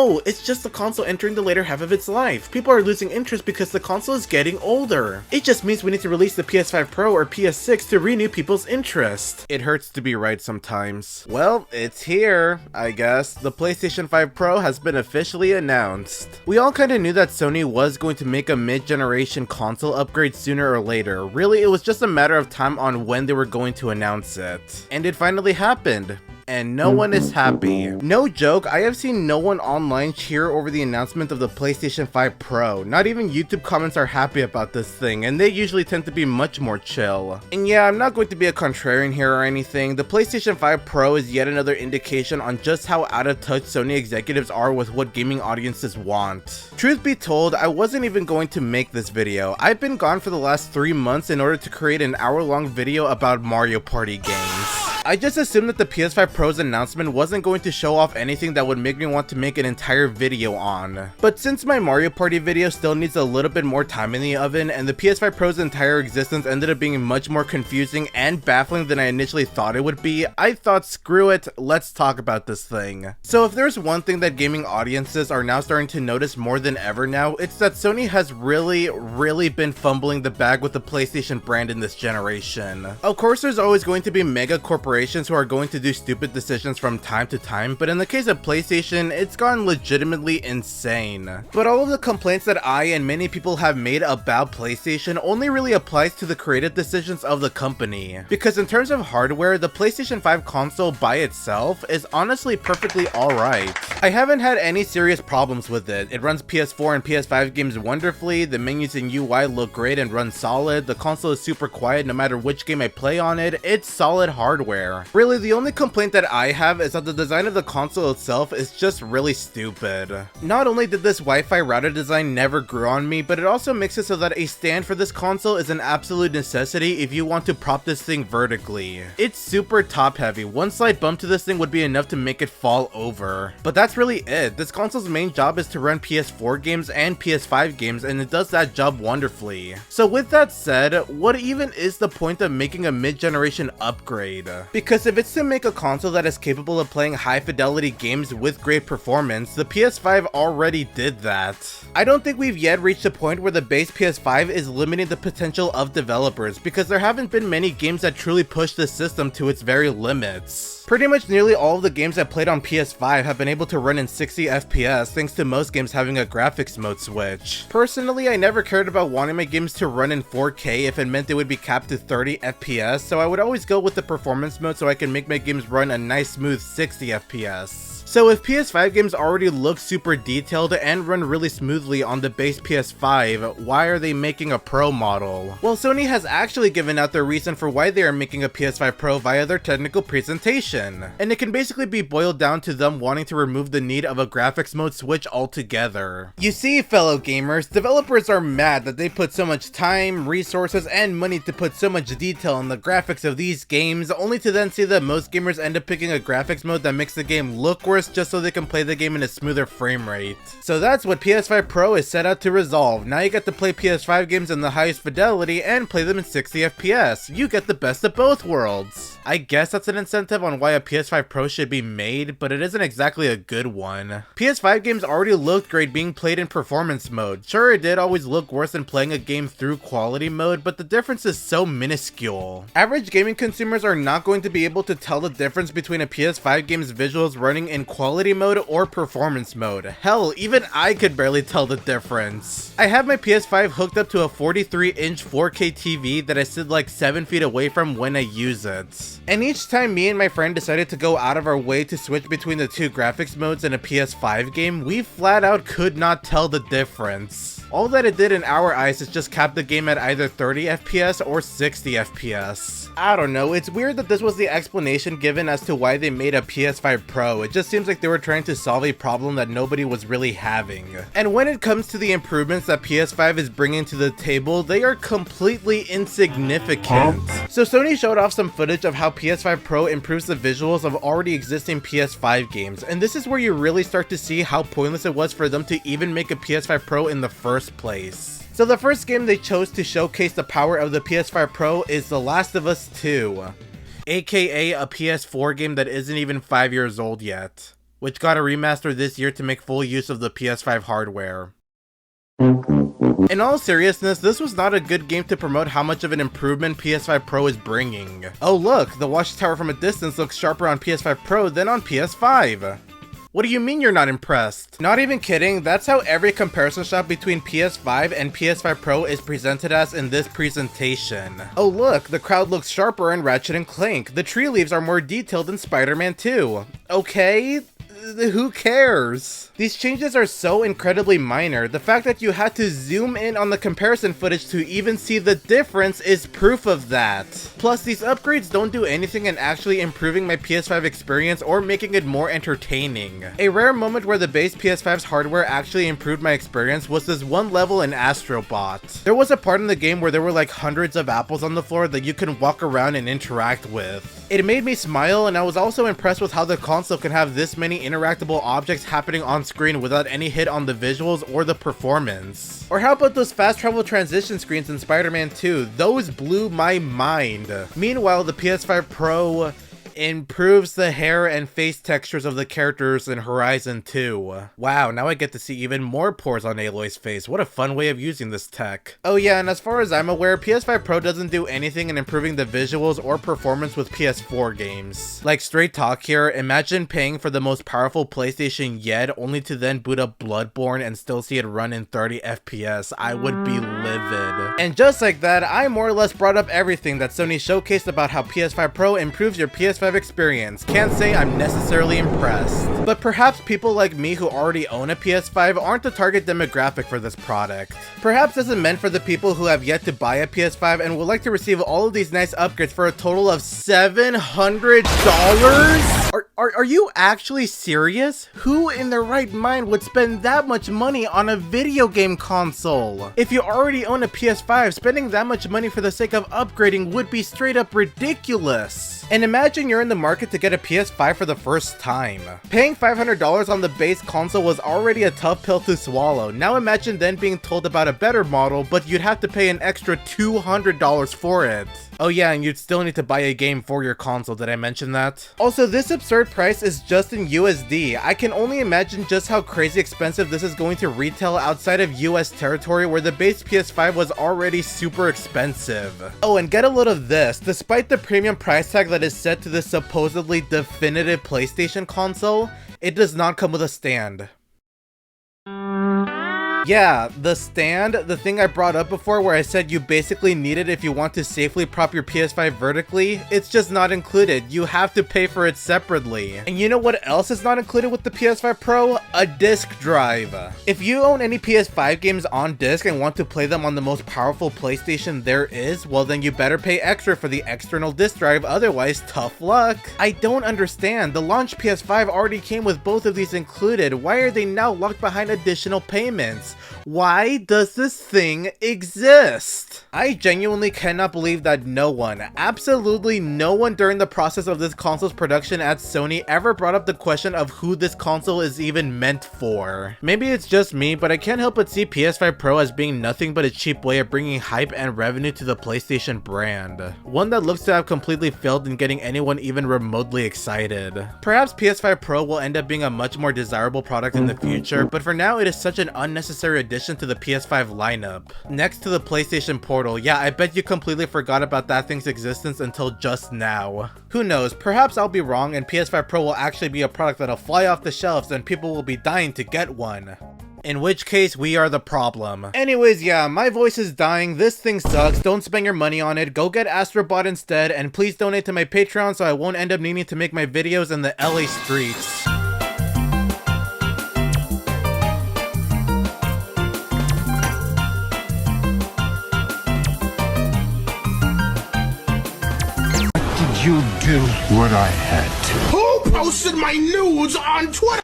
oh, it's just the console entering the later half of its life. People are losing interest because the console is getting older. It just means we need to release the PS5 Pro or PS6 to renew people's interest. It hurts to be right sometimes. Well, it's here, I guess. The PlayStation 5 Pro has been officially announced. We all kinda knew that Sony was going to make a mid-generation console upgrade sooner or later. Really, it was just a matter of time on when they were going to announce it. And it finally happened. And no one is happy. No joke, I have seen no one online cheer over the announcement of the PlayStation 5 Pro. Not even YouTube comments are happy about this thing, and they usually tend to be much more chill. And yeah, I'm not going to be a contrarian here or anything. The PlayStation 5 Pro is yet another indication on just how out of touch Sony executives are with what gaming audiences want. Truth be told, I wasn't even going to make this video. I've been gone for the last 3 months in order to create an hour-long video about Mario Party games. I just assumed that the PS5 Pro's announcement wasn't going to show off anything that would make me want to make an entire video on. But since my Mario Party video still needs a little bit more time in the oven, and the PS5 Pro's entire existence ended up being much more confusing and baffling than I initially thought it would be, I thought screw it, let's talk about this thing. So if there's one thing that gaming audiences are now starting to notice more than ever now, it's that Sony has really been fumbling the bag with the PlayStation brand in this generation. Of course, there's always going to be mega corporations who are going to do stupid decisions from time to time, but in the case of PlayStation, it's gone legitimately insane. But all of the complaints that I and many people have made about PlayStation only really applies to the creative decisions of the company. Because in terms of hardware, the PlayStation 5 console by itself is honestly perfectly alright. I haven't had any serious problems with it. It runs PS4 and PS5 games wonderfully, the menus and UI look great and run solid, the console is super quiet no matter which game I play on it, it's solid hardware. Really, the only complaint that I have is that the design of the console itself is just really stupid. Not only did this Wi-Fi router design never grow on me, but it also makes it so that a stand for this console is an absolute necessity if you want to prop this thing vertically. It's super top heavy. One slight bump to this thing would be enough to make it fall over. But that's really it. This console's main job is to run PS4 games and PS5 games, and it does that job wonderfully. So with that said, what even is the point of making a mid-generation upgrade? Because if it's to make a console that is capable of playing high fidelity games with great performance, the PS5 already did that. I don't think we've yet reached a point where the base PS5 is limiting the potential of developers, because there haven't been many games that truly push the system to its very limits. Pretty much nearly all of the games I played on PS5 have been able to run in 60 FPS thanks to most games having a graphics mode switch. Personally, I never cared about wanting my games to run in 4K if it meant they would be capped to 30 FPS, so I would always go with the performance mode so I can make my games run a nice smooth 60 FPS. So if PS5 games already look super detailed and run really smoothly on the base PS5, why are they making a Pro model? Well, Sony has actually given out their reason for why they are making a PS5 Pro via their technical presentation. And it can basically be boiled down to them wanting to remove the need of a graphics mode switch altogether. You see, fellow gamers, developers are mad that they put so much time, resources, and money to put so much detail in the graphics of these games, only to then see that most gamers end up picking a graphics mode that makes the game look worse just so they can play the game in a smoother frame rate. So that's what PS5 Pro is set out to resolve. Now you get to play PS5 games in the highest fidelity and play them in 60 FPS. You get the best of both worlds. I guess that's an incentive on why a PS5 Pro should be made, but it isn't exactly a good one. PS5 games already looked great being played in performance mode. Sure, it did always look worse than playing a game through quality mode, but the difference is so minuscule. Average gaming consumers are not going to be able to tell the difference between a PS5 game's visuals running in quality mode or performance mode. Hell, even I could barely tell the difference. I have my PS5 hooked up to a 43-inch 4K TV that I sit like 7 feet away from when I use it. And each time me and my friend decided to go out of our way to switch between the two graphics modes in a PS5 game, we flat out could not tell the difference. All that it did in our eyes is just cap the game at either 30 FPS or 60 FPS. I don't know, it's weird that this was the explanation given as to why they made a PS5 Pro. It just seems like they were trying to solve a problem that nobody was really having. And when it comes to the improvements that PS5 is bringing to the table, they are completely insignificant. So Sony showed off some footage of how PS5 Pro improves the visuals of already existing PS5 games, and this is where you really start to see how pointless it was for them to even make a PS5 Pro in the first place. So the first game they chose to showcase the power of the PS5 Pro is The Last of Us 2, aka a PS4 game that isn't even 5 years old yet. which got a remaster this year to make full use of the PS5 hardware. In all seriousness, this was not a good game to promote how much of an improvement PS5 Pro is bringing. Oh look, the watchtower from a distance looks sharper on PS5 Pro than on PS5. What do you mean you're not impressed? Not even kidding, that's how every comparison shot between PS5 and PS5 Pro is presented as in this presentation. Oh look, the crowd looks sharper in Ratchet & Clank. The tree leaves are more detailed in Spider-Man 2. Okay? Who cares? These changes are so incredibly minor. The fact that you had to zoom in on the comparison footage to even see the difference is proof of that. Plus, these upgrades don't do anything in actually improving my PS5 experience or making it more entertaining. A rare moment where the base PS5's hardware actually improved my experience was this one level in Astrobot. There was a part in the game where there were like hundreds of apples on the floor that you can walk around and interact with. It made me smile, and I was also impressed with how the console can have this many interactable objects happening on screen without any hit on the visuals or the performance. Or how about those fast travel transition screens in Spider-Man 2? Those blew my mind. Meanwhile, the PS5 Pro improves the hair and face textures of the characters in Horizon 2. Wow, now I get to see even more pores on Aloy's face. What a fun way of using this tech. Oh yeah, and as far as I'm aware, PS5 Pro doesn't do anything in improving the visuals or performance with PS4 games. Like, straight talk here, imagine paying for the most powerful PlayStation yet, only to then boot up Bloodborne and still see it run in 30 FPS. I would be livid. And just like that, I more or less brought up everything that Sony showcased about how PS5 Pro improves your PS5 experience. Can't say I'm necessarily impressed. But perhaps people like me who already own a PS5 aren't the target demographic for this product. Perhaps this is meant for the people who have yet to buy a PS5 and would like to receive all of these nice upgrades for a total of $700? Are you actually serious? Who in their right mind would spend that much money on a video game console? If you already own a PS5, spending that much money for the sake of upgrading would be straight up ridiculous. And imagine you're in the market to get a PS5 for the first time. Paying $500 on the base console was already a tough pill to swallow. Now imagine then being told about a better model, but you'd have to pay an extra $200 for it. Oh yeah, and you'd still need to buy a game for your console, did I mention that? Also, this absurd price is just in USD. I can only imagine just how crazy expensive this is going to retail outside of US territory where the base PS5 was already super expensive. Oh, and get a load of this. Despite the premium price tag that is set to this supposedly definitive PlayStation console, it does not come with a stand. Yeah, the stand, the thing I brought up before where I said you basically need it if you want to safely prop your PS5 vertically, it's just not included. You have to pay for it separately. And you know what else is not included with the PS5 Pro? A disc drive. If you own any PS5 games on disc and want to play them on the most powerful PlayStation there is, well then you better pay extra for the external disc drive, otherwise tough luck. I don't understand. The launch PS5 already came with both of these included. Why are they now locked behind additional payments? Why does this thing exist? I genuinely cannot believe that no one, absolutely no one during the process of this console's production at Sony ever brought up the question of who this console is even meant for. Maybe it's just me, but I can't help but see PS5 Pro as being nothing but a cheap way of bringing hype and revenue to the PlayStation brand. One that looks to have completely failed in getting anyone even remotely excited. Perhaps PS5 Pro will end up being a much more desirable product in the future, but for now it is such an unnecessary addition to the PS5 lineup. Next to the PlayStation Portal, yeah, I bet you completely forgot about that thing's existence until just now. Who knows, perhaps I'll be wrong and PS5 Pro will actually be a product that'll fly off the shelves and people will be dying to get one. In which case, we are the problem. Anyways, yeah, my voice is dying, this thing sucks, don't spend your money on it, go get Astrobot instead, and please donate to my Patreon so I won't end up needing to make my videos in the LA streets. You do what I had to. Who posted my nudes on Twitter?